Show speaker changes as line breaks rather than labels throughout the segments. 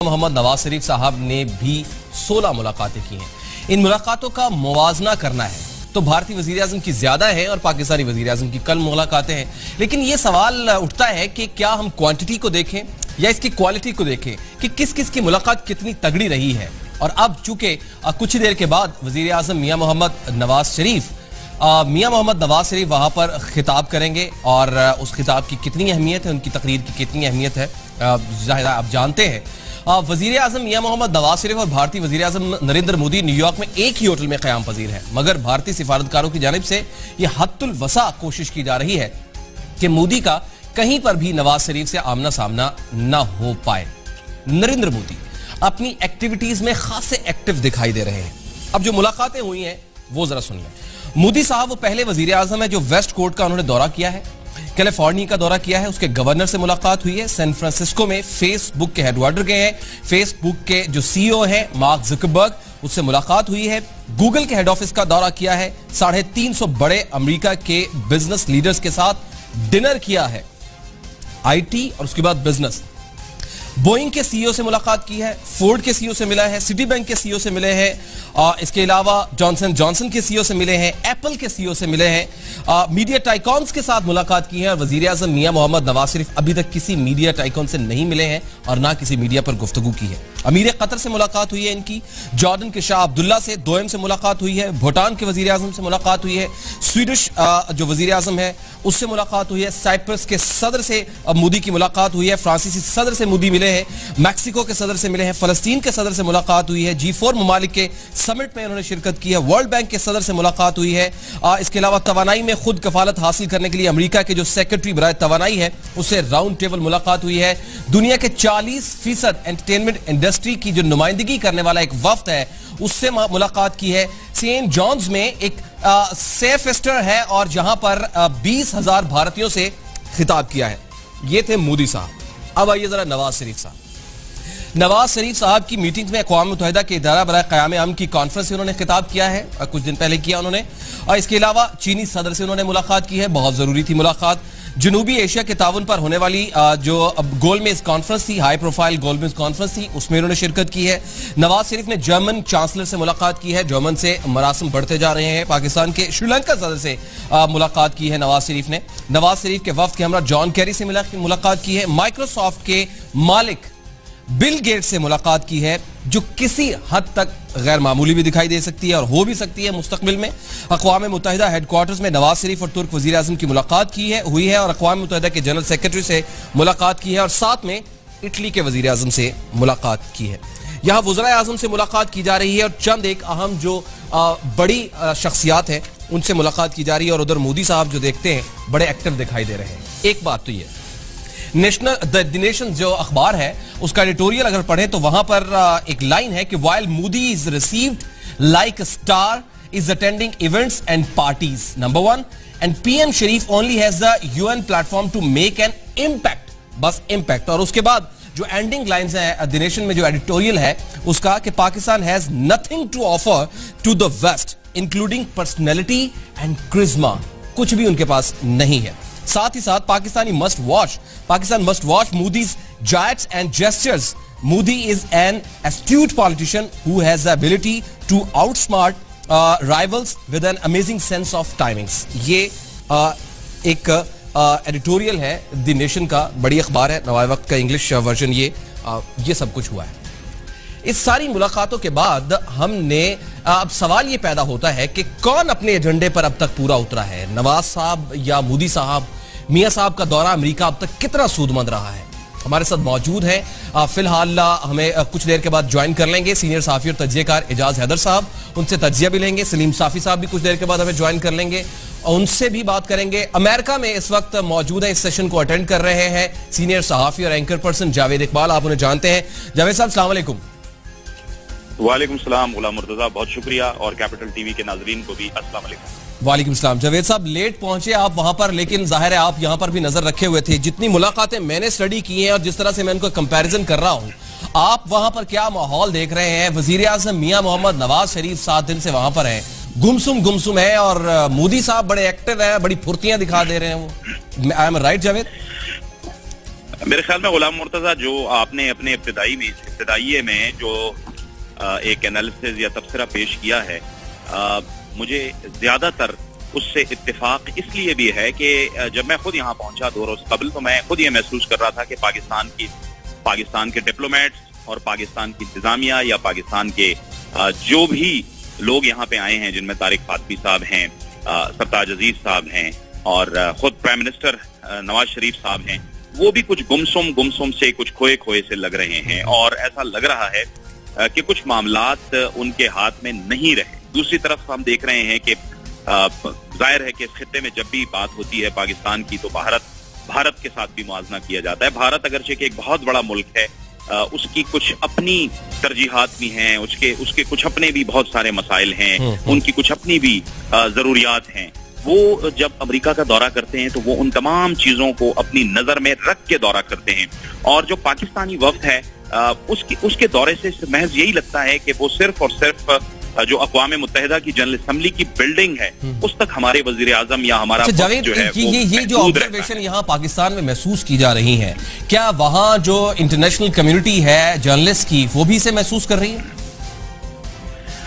मोहम्मद नवाज शरीफ साहब ने भी 16 मुलाकातें की हैं। इन मुलाकातों का मुवाजना करना है तो भारतीय वजीर आजम की ज्यादा है और पाकिस्तानी वजीर आजम की कल मुलाकातें हैं। लेकिन यह सवाल उठता है कि क्या हम क्वांटिटी को देखें या इसकी क्वालिटी को देखें कि किस किस की मुलाकात कितनी तगड़ी रही है। और अब चूंकि कुछ ही देर के बाद वजीर आजम मियां मोहम्मद नवाज शरीफ वहां पर खिताब करेंगे और उस खिताब की कितनी अहमियत है, उनकी तकरीर की कितनी अहमियत है, जाहिर आप जानते हैं। वजीर आजम मियां मोहम्मद नवाज शरीफ और भारतीय वजीर आजम नरेंद्र मोदी न्यूयॉर्क में एक ही होटल में क़याम पजीर है, मगर भारतीय सिफारतकारों की जानिब से यह हद्दुल वसा कोशिश की जा रही है कि मोदी का कहीं पर भी नवाज शरीफ से आमना सामना न हो पाए। नरेंद्र मोदी अपनी एक्टिविटीज में खासे एक्टिव दिखाई दे रहे हैं। अब जो मुलाकातें हुई हैं वो जरा सुनिए। मोदी साहब वो पहले वजीर आजम है जो वेस्ट कोस्ट का उन्होंने दौरा किया है, कैलिफोर्निया का दौरा किया है, उसके गवर्नर से मुलाकात हुई है, सैन फ्रांसिस्को में फेसबुक के हेडक्वार्टर गए हैं, फेसबुक के जो सीईओ हैं मार्क ज़ुकरबर्ग उससे मुलाकात हुई है, गूगल के हेड ऑफिस का दौरा किया है, 350 बड़े अमेरिका के बिजनेस लीडर्स के साथ डिनर किया है, आईटी और उसके बाद बिजनेस। बोइंग के सीईओ से मुलाकात की है, फोर्ड के सीईओ से मिला है, सिटी बैंक के सीईओ से मिले हैं, इसके अलावा जॉनसन जॉनसन के सीईओ से मिले हैं, एप्पल के सीईओ से मिले हैं, मीडिया टाइकॉन्स के साथ मुलाकात की है। और वजीर आजम मियां मोहम्मद नवाज शरीफ अभी तक किसी मीडिया टाइकॉन से नहीं मिले हैं और ना किसी मीडिया पर गुफ्तगू की है। अमीर कतर से मुलाकात हुई है इनकी, जॉर्डन के शाह अब्दुल्ला से दोयम से मुलाकात हुई है, भूटान के वजीर आजम से मुलाकात हुई है, स्वीडिश जो वजीर आजम है उससे मुलाकात हुई है, साइप्रस के सदर से मोदी की मुलाकात हुई है, फ्रांसीसी सदर से मोदी मिले हैं, मैक्सिको के सदर से मिले हैं, फलस्तीन के सदर से मुलाकात हुई है, G4 ममालिक के समिट में उन्होंने शिरकत की है, वर्ल्ड बैंक के सदर से मुलाकात हुई है। इसके अलावा तवानाई में खुद कफालत हासिल करने के लिए अमेरिका के जो सेक्रेटरी बराए तवानाई है उससे राउंड टेबल मुलाकात हुई है। दुनिया के 40% एंटरटेनमेंट इंडस्ट्री की जो नुमाइंदगी करने वाला एक वफ्द है उससे मुलाकात की है। सेंट जॉन्स में एक सेफ फेस्टर है और जहां पर 20,000 भारतीयों से खिताब किया है। ये थे मोदी साहब। अब आइए जरा नवाज शरीफ साहब। नवाज शरीफ साहब की मीटिंग्स में अक़वाम मुत्तहिदा के इदारा बराए क़याम अमन की कॉन्फ्रेंस से उन्होंने खिताब किया है, कुछ दिन पहले किया उन्होंने। और इसके अलावा चीनी सदर से उन्होंने मुलाकात की है, बहुत जरूरी थी मुलाकात। जनूबी एशिया के ताउन पर होने वाली जो गोलमेज कॉन्फ्रेंस थी, हाई प्रोफाइल गोलमेज कॉन्फ्रेंस थी, उसमें उन्होंने शिरकत की है। नवाज शरीफ ने जर्मन चांसलर से मुलाकात की है, जर्मन से मरासम बढ़ते जा रहे हैं। पाकिस्तान के श्रीलंका सदर से मुलाकात की है नवाज शरीफ ने। नवाज शरीफ के वफ्द के हमरा जॉन कैरी से मुलाकात की है। माइक्रोसॉफ्ट के मालिक बिल गेट्स से मुलाकात की है, जो किसी हद तक गैर मामूली भी दिखाई दे सकती है और हो भी सकती है मुस्तकबिल में। अक़वाम मुत्तहिदा हेडक्वार्टर्स में नवाज शरीफ और तुर्क वज़ीर आज़म की मुलाकात हुई है और अक़वाम मुत्तहिदा के जनरल सेक्रेटरी से मुलाकात की है और साथ में इटली के वज़ीर आज़म से मुलाकात की है। यहाँ वज़राए आज़म से मुलाकात की जा रही है और चंद एक अहम जो बड़ी शख्सियात हैं उनसे मुलाकात की जा रही है। और उधर मोदी साहब जो देखते हैं बड़े एक्टिव दिखाई दे रहे हैं। एक बात तो ये द नेशन जो अखबार है उसका एडिटोरियल अगर पढ़ें तो वहां पर एक लाइन है कि while Modi is received like a star is attending events and parties number 1 and PM Sharif only has the UN platform to make an impact, बस इम्पैक्ट। और उसके बाद जो एंडिंग लाइन्स है द नेशन में जो एडिटोरियल है उसका कि Pakistan has nothing to offer to the west including personality and charisma, कुछ भी उनके पास नहीं है। साथ ही साथ Pakistan must watch Modi's giants and gestures. Modi is an astute politician who has the ability to outsmart rivals with an amazing sense of timings. ये एक एडिटोरियल है द नेशन का, बड़ी अखबार है, नवाए वक्त का इंग्लिश वर्जन। ये सब कुछ हुआ है। इस सारी मुलाकातों के बाद हमने अब सवाल ये पैदा होता है कि कौन अपने एजेंडे पर अब तक पूरा उतरा है, नवाज साहब या मोदी साहब। मियां साहब का दौरा अमेरिका अब तक कितना सूदमंद रहा है। हमारे साथ मौजूद है, फिलहाल हमें कुछ देर के बाद ज्वाइन कर लेंगे सीनियर सहाफी और तज्जियाकार एजाज हैदर साहब, उनसे तज्जिया भी लेंगे। सलीम साफी साहब भी कुछ देर के बाद हमें ज्वाइन कर लेंगे और उनसे भी बात करेंगे। अमेरिका में इस वक्त मौजूद है, इस सेशन को अटेंड कर रहे हैं सीनियर सहाफी और एंकर पर्सन जावेद इकबाल, आप उन्हें जानते हैं। जावेद साहब अस्सलाम वालेकुम।
वालेकुम सलाम गुलाम मुर्तजा, बहुत शुक्रिया, और कैपिटल टीवी के नाजरीन को भी अस्सलाम वालेकुम।
वालेकुम सलाम। जावेद साहब लेट पहुंचे आप वहां पर, लेकिन जाहिर है आप यहां पर भी नजर रखे हुए थे। जितनी मुलाकातें मैंने स्टडी की हैं और जिस तरह से मैं उनको कंपैरिजन कर रहा हूं, आप वहां पर क्या माहौल देख रहे हैं? वजीर आजम मियां मोहम्मद नवाज शरीफ 7 दिन से वहां पर हैं, गुमसुम है, और मोदी साहब बड़े एक्टिव है, बड़ी फुर्तियां दिखा दे रहे हैं वो। I am right Javed?
मेरे ख्याल में गुलाम मुर्तजा, जो आपने अपने इब्तिदाई में जो एक एनालिसिस या तबसरा पेश किया है, मुझे ज्यादातर उससे इत्तेफाक इसलिए भी है कि जब मैं खुद यहाँ पहुंचा 2 रोज कबल, तो मैं खुद ये महसूस कर रहा था कि पाकिस्तान के डिप्लोमेट्स और पाकिस्तान की इंतजामिया या पाकिस्तान के जो भी लोग यहाँ पे आए हैं, जिनमें तारिक फातमी साहब हैं, सरताज अजीज साहब हैं और खुद प्राइम मिनिस्टर नवाज शरीफ साहब हैं, वो भी कुछ गुमसुम से, कुछ खोए से लग रहे हैं और ऐसा लग रहा है कि कुछ मामलात उनके हाथ में नहीं रहे। दूसरी तरफ हम देख रहे हैं कि जाहिर है कि इस खित्ते में जब भी बात होती है पाकिस्तान की, तो भारत के साथ भी मुआवजा किया जाता है। भारत अगरचे कि एक बहुत बड़ा मुल्क है, उसकी कुछ अपनी तरजीहात भी हैं, उसके कुछ अपने भी बहुत सारे मसाइल हैं, उनकी कुछ अपनी भी जरूरियात हैं। वो जब अमेरिका का दौरा करते हैं तो वो उन तमाम चीजों को अपनी नजर में रख के दौरा करते हैं और जो पाकिस्तानी वफ्द है उसके दौरे से महज यही लगता है कि वो सिर्फ और सिर्फ जो अक़वाम मुत्तहिदा की जनरल असेंबली की बिल्डिंग है उस तक हमारे वज़ीर आज़म या हमारा जो है
ये जो ऑब्जर्वेशन यहाँ पाकिस्तान में महसूस की जा रही है, क्या वहाँ जो इंटरनेशनल कम्युनिटी है जर्नलिस्ट की, वो भी इसे महसूस कर रही है?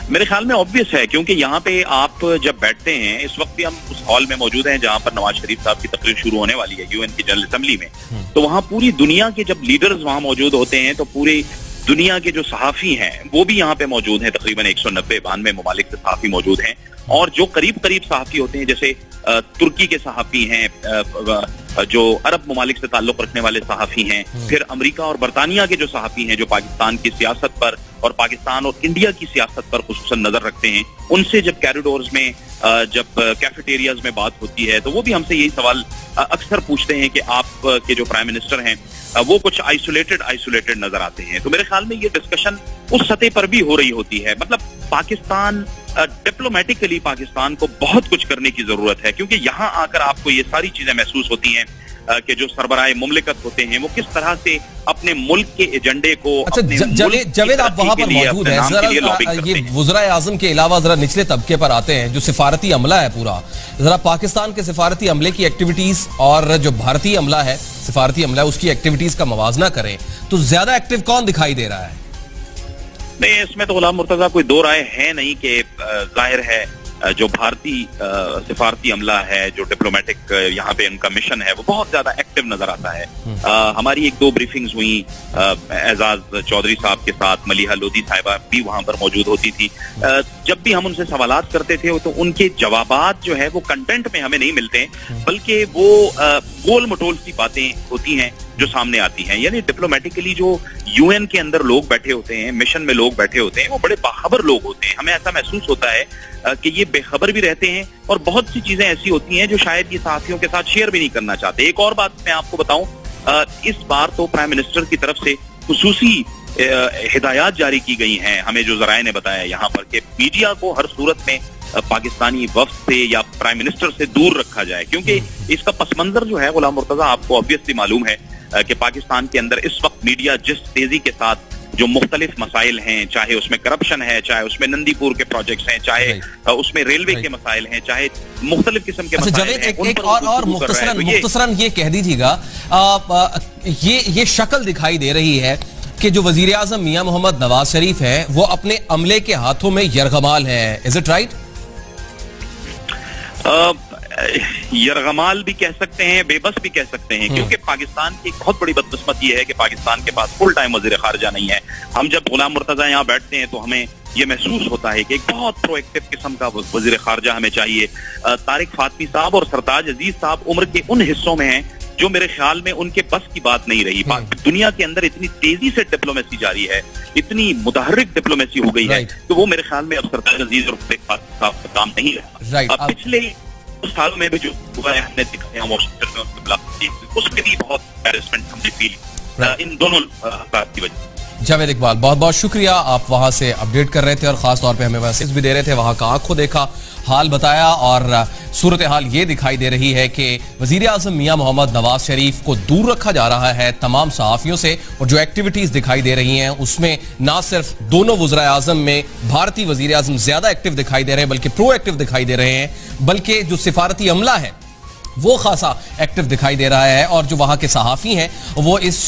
मेरे ख्याल में ऑब्वियस है, क्योंकि यहाँ पे आप जब बैठते हैं, इस वक्त भी हम उस हॉल में मौजूद हैं जहाँ पर नवाज शरीफ साहब की तकरीर शुरू होने वाली है यूएन की जनरल असेंबली में, तो वहाँ पूरी दुनिया के जब लीडर्स वहाँ मौजूद होते हैं तो पूरी दुनिया के जो सहाफी हैं वो भी यहाँ पे मौजूद हैं। तकरीबन 190-92 ममालिक से सहाफी मौजूद हैं और जो करीब सहाफी होते हैं, जैसे तुर्की के सहाफी हैं, जो अरब ममालिक से ताल्लुक रखने वाले सहाफी हैं, फिर अमेरिका और बरतानिया के जो सहाफी हैं जो पाकिस्तान की सियासत पर और पाकिस्तान और इंडिया की सियासत पर खुसूसन नजर रखते हैं, उनसे जब कॉरिडोर्स में, जब कैफेटेरियाज में बात होती है तो वो भी हमसे यही सवाल अक्सर पूछते हैं कि आप के जो प्राइम मिनिस्टर हैं वो कुछ आइसोलेटेड नजर आते हैं। तो मेरे ख्याल में ये डिस्कशन उस सतह पर भी हो रही होती है। मतलब पाकिस्तान डिप्लोमेटिकली पाकिस्तान को बहुत कुछ करने की जरूरत है, क्योंकि यहाँ आकर आपको ये सारी चीजें महसूस होती हैं कि जो सरबराह मुमलिकत होते हैं वो किस तरह से अपने मुल्क के एजेंडे को।
अच्छा जावेद, आप वहां पर मौजूद हैं, जरा ये वज़ीर आज़म के अलावा जरा निचले तबके पर आते हैं, जो सिफारती अमला है पूरा, जरा पाकिस्तान के सिफारती अमले की एक्टिविटीज और जो भारतीय अमला है, सिफारती अमला है, उसकी एक्टिविटीज का मवाजना करें तो ज्यादा एक्टिव कौन दिखाई दे रहा है?
नहीं, इसमें तो गुलाम मुर्तजा कोई दो राय है नहीं कि जाहिर है जो भारतीय सिफारती अमला है, जो डिप्लोमेटिक यहाँ पे इनका मिशन है, वो बहुत ज्यादा एक्टिव नजर आता है। हमारी 1-2 ब्रीफिंग्स हुई एजाज चौधरी साहब के साथ, मलिहा लोधी साहिबा भी वहां पर मौजूद होती थी। जब भी हम उनसे सवालात करते थे तो उनके जवाबात जो है वो कंटेंट में हमें नहीं मिलते, बल्कि वो गोल मटोल की बातें होती हैं जो सामने आती हैं। यानी डिप्लोमेटिकली जो यूएन के अंदर लोग बैठे होते हैं, मिशन में लोग बैठे होते हैं, वो बड़े बाखबर लोग होते हैं। हमें ऐसा महसूस होता है कि ये बेखबर भी रहते हैं और बहुत सी चीजें ऐसी होती हैं जो शायद ये सहाफियों के साथ शेयर भी नहीं करना चाहते। एक और बात मैं आपको बताऊं, इस बार तो प्राइम मिनिस्टर की तरफ से खुसूसी हिदायत जारी की गई हैं, हमें जो जराए ने बताया यहाँ पर, कि मीडिया को हर सूरत में पाकिस्तानी वफ्द से या प्राइम मिनिस्टर से दूर रखा जाए, क्योंकि इसका पस मंजर जो है गुलाम मुर्तजा आपको ऑब्वियसली मालूम है कि पाकिस्तान के अंदर इस वक्त मीडिया जिस तेजी के साथ जो मुख्तलिफ मसाइल हैं, चाहे उसमें करप्शन है, चाहे उसमें नंदीपुर के प्रोजेक्ट्स हैं, चाहे उसमें रेलवे के मसाइल हैं, चाहे मुख्तलिफ किस्म के मसाइल हैं।
एक और मुख्तसरन ये कह दीजिएगा, ये शक्ल दिखाई दे रही है कि जो वजीर आज़म मियां मोहम्मद नवाज शरीफ है वो अपने अमले के हाथों में यरगमाल है। Is it right?
यरगमाल भी कह सकते हैं, बेबस भी कह सकते हैं, क्योंकि पाकिस्तान की एक बहुत बड़ी बदकिस्मती है कि पाकिस्तान के पास फुल टाइम वजीर खारजा नहीं है। हम जब गुलाम मुर्तजा यहाँ बैठते हैं तो हमें ये महसूस होता है कि एक बहुत प्रोएक्टिव किस्म का वजीर खारजा हमें चाहिए। तारिक फातमी साहब और सरताज अजीज साहब उम्र के उन हिस्सों में हैं जो मेरे ख्याल में उनके बस की बात नहीं रही। दुनिया के अंदर इतनी तेजी से डिप्लोमेसी जारी है, इतनी मुतहर्रिक डिप्लोमेसी हो गई है, तो वो मेरे ख्याल में अब सरताज अजीज और तारिक फातमी साहब का काम नहीं रहा। पिछले सालों में भी जो हुआ है, हमने दिखाया वॉशिंगटन में उनसे मुलाकात की, उसमें भी बहुत एम्बैरेसमेंट हमने फील इन दोनों बात की वजह।
जावेद इकबाल, बहुत बहुत शुक्रिया, आप वहां से अपडेट कर रहे थे और खास तौर पे हमें मैसेज भी दे रहे थे, वहां का आंखों देखा हाल बताया और सूरत हाल ये दिखाई दे रही है कि वजीर आज़म मियां मोहम्मद नवाज शरीफ को दूर रखा जा रहा है तमाम सहाफियों से, और जो एक्टिविटीज दिखाई दे रही हैं उसमें ना सिर्फ दोनों वज़ीर आज़म में भारतीय वजीर आज़म ज्यादा एक्टिव दिखाई दे रहे हैं, बल्कि प्रो एक्टिव दिखाई दे रहे हैं, बल्कि जो सिफारती अमला है वो खासा एक्टिव दिखाई दे रहा है और जो वहां के सहाफी हैं वो इस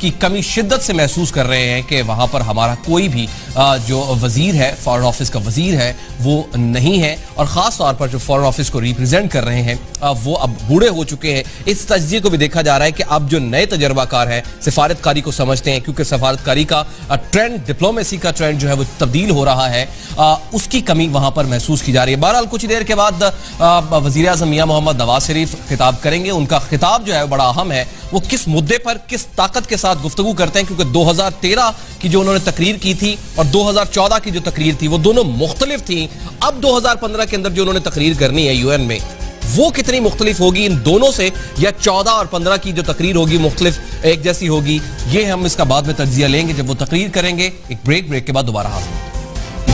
की कमी शिद्दत से महसूस कर रहे हैं कि वहां पर हमारा कोई भी जो वजीर है, फॉरेन ऑफिस का वजीर है, वो नहीं है। और खास तौर पर जो फॉरेन ऑफिस को रिप्रेजेंट कर रहे हैं वो अब बूढ़े हो चुके हैं। इस तजज़िये को भी देखा जा रहा है कि अब जो नए तजर्बाकार हैं सिफारतकारी को समझते हैं, क्योंकि सफारतकारी का ट्रेंड, डिप्लोमेसी का ट्रेंड जो है वो तब्दील हो रहा है, उसकी कमी वहां पर महसूस की जा रही है। बहरहाल कुछ देर के बाद वजीर आज़म मियां मोहम्मद नवाज शरीफ खिताब करेंगे। उनका खिताब जो है बड़ा अहम है। वो किस मुद्दे पर किस ताकत के साथ गुफ्तगू करते हैं, क्योंकि 2013 की जो उन्होंने तकरीर की थी और 2014 की जो तकरीर थी वो दोनों मुख्तलिफ थी। अब 2015 के अंदर जो उन्होंने तकरीर करनी है यूएन में, वो कितनी मुख्तलिफ होगी इन दोनों से, या 14 और 15 की जो तकरीर होगी मुख्तलिफ एक जैसी होगी, ये हम इसका बाद में तज्जिया लेंगे जब वो तकरीर करेंगे। एक ब्रेक के बाद दोबारा हाजिर।